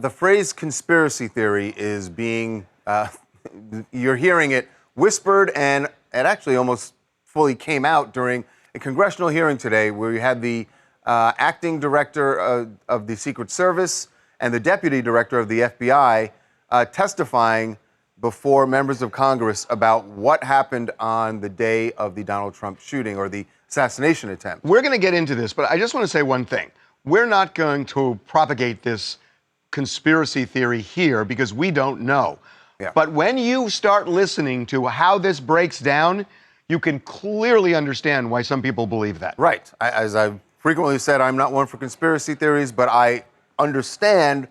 The phrase conspiracy theory is being, you're hearing it whispered, and it actually almost fully came out during a congressional hearing today where you had the acting director of the Secret Service and the deputy director of the FBI testifying before members of Congress about what happened on the day of the Donald Trump shooting or the assassination attempt. We're going to get into this, but I just want to say one thing. We're not going to propagate this conspiracy theory here because we don't know. Yeah. But when you start listening to how this breaks down, you can clearly understand why some people believe that. Right. As I've frequently said, I'm not one for conspiracy theories, but I understand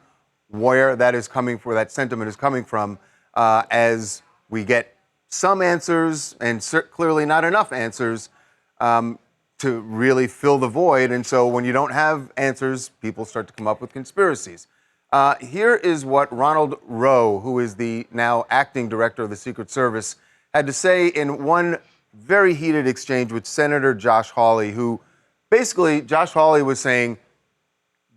where that is coming from, where that sentiment is coming from, as we get some answers and clearly not enough answers to really fill the void. And so when you don't have answers, people start to come up with conspiracies. Here is what Ronald Rowe, who is the now acting director of the Secret Service, had to say in one very heated exchange with Senator Josh Hawley, who basically, Josh Hawley was saying,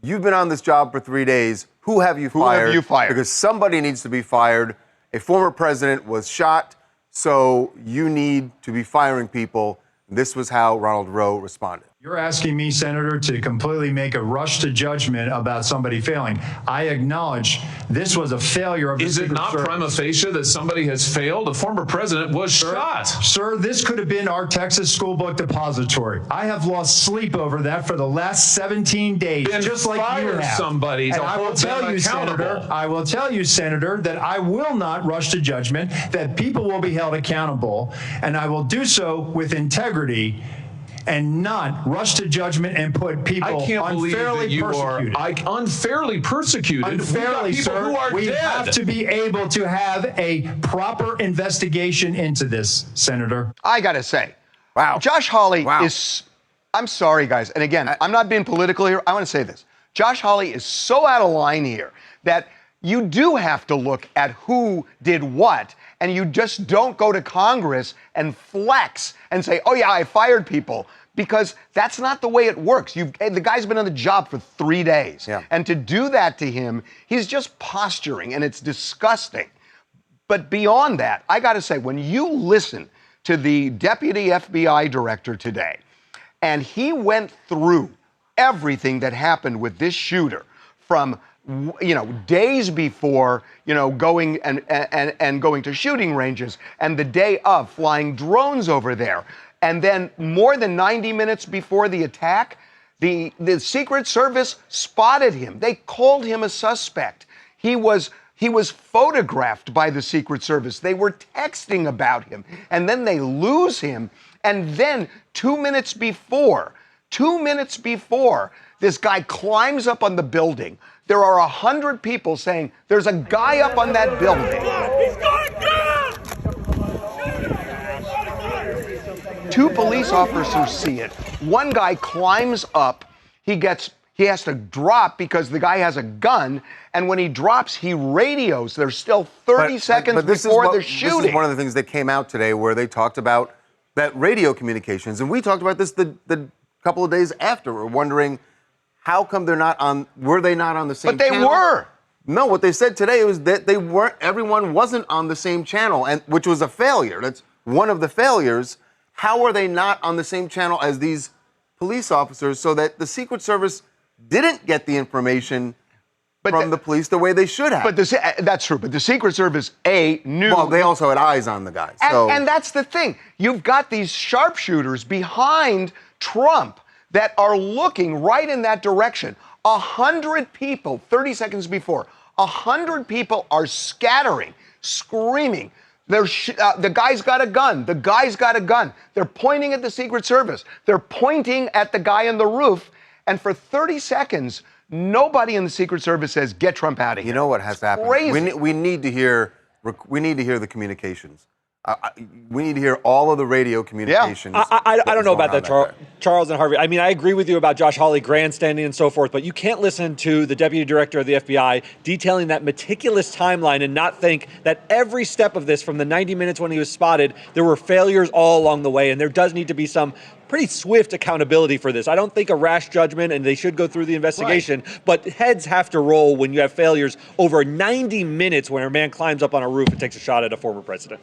you've been on this job for 3 days. Who have you fired? Who have you fired? Because somebody needs to be fired. A former president was shot, so you need to be firing people. This was how Ronald Rowe responded. You're asking me, Senator, to completely make a rush to judgment about somebody failing. I acknowledge this was a failure of the Secret Service. Is it not prima facie that somebody has failed? A former president was shot. Sir, this could have been our Texas school book depository. I have lost sleep over that for the last 17 days, Then just like you have. Somebody to hold them accountable. I will tell you, Senator, that I will not rush to judgment, that people will be held accountable, and I will do so with integrity and not rush to judgment and put people I can't believe that you persecuted. are unfairly persecuted. Unfairly, sir. We have to be able to have a proper investigation into this, Senator. I got to say, Wow. Josh Hawley Wow. is, I'm sorry, guys. And again, I'm not being political here. I want to say this. Josh Hawley is so out of line here that you do have to look at who did what, and you just don't go to Congress and flex and say, oh, yeah, I fired people, because that's not the way it works. The guy's been on the job for 3 days. Yeah. And to do that to him, he's just posturing, and it's disgusting. But beyond that, I got to say, when you listen to the deputy FBI director today, and he went through everything that happened with this shooter from days before, going and going to shooting ranges, and the day of flying drones over there. And then more than 90 minutes before the attack, the Secret Service spotted him. They called him a suspect. He was photographed by the Secret Service. They were texting about him. And then they lose him. And then 2 minutes before, this guy climbs up on the building. There are 100 people saying, there's a guy up on that building. He's going down! 2 police officers see it. One guy climbs up. He has to drop because the guy has a gun. And when he drops, he radios. There's still 30 seconds before the shooting. This is one of the things that came out today where they talked about that radio communications. And we talked about this the couple of days after. We're wondering, how come were they not on the same channel? But they were. No, what they said today was that everyone wasn't on the same channel, and which was a failure. That's one of the failures. How are they not on the same channel as these police officers so that the Secret Service didn't get the information from the police the way they should have? But that's true. But the Secret Service, knew. Well, they also had eyes on the guy. And that's the thing. You've got these sharpshooters behind Trump that are looking right in that direction. 100 people, 30 seconds before, 100 people are scattering, screaming. The guy's got a gun. The guy's got a gun. They're pointing at the Secret Service. They're pointing at the guy on the roof. And for 30 seconds, nobody in the Secret Service says, get Trump out of here. You know what has happened? Crazy. We need to hear the communications. We need to hear all of the radio communications. Yeah. I don't know about that, Charles and Harvey. I mean, I agree with you about Josh Hawley grandstanding and so forth, but you can't listen to the deputy director of the FBI detailing that meticulous timeline and not think that every step of this, from the 90 minutes when he was spotted, there were failures all along the way, and there does need to be some pretty swift accountability for this. I don't think a rash judgment, and they should go through the investigation, but heads have to roll when you have failures over 90 minutes when a man climbs up on a roof and takes a shot at a former president.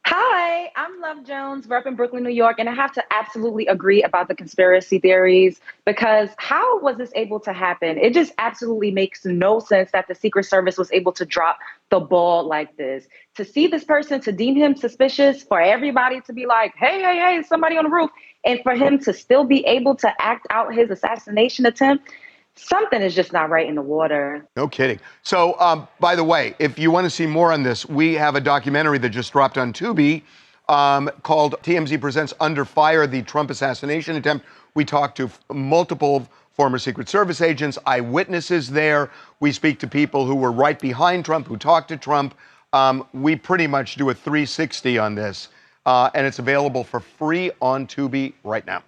Hi, I'm Love Jones, rep in Brooklyn, New York, and I have to absolutely agree about the conspiracy theories, because how was this able to happen? It just absolutely makes no sense that the Secret Service was able to drop the ball like this. To see this person, to deem him suspicious, for everybody to be like, hey, somebody on the roof, and for him to still be able to act out his assassination attempt, something is just not right in the water. No kidding. So, by the way, if you want to see more on this, we have a documentary that just dropped on Tubi called TMZ Presents Under Fire, the Trump assassination attempt. We talked to multiple former Secret Service agents, eyewitnesses there. We speak to people who were right behind Trump, who talked to Trump. We pretty much do a 360 on this, and it's available for free on Tubi right now.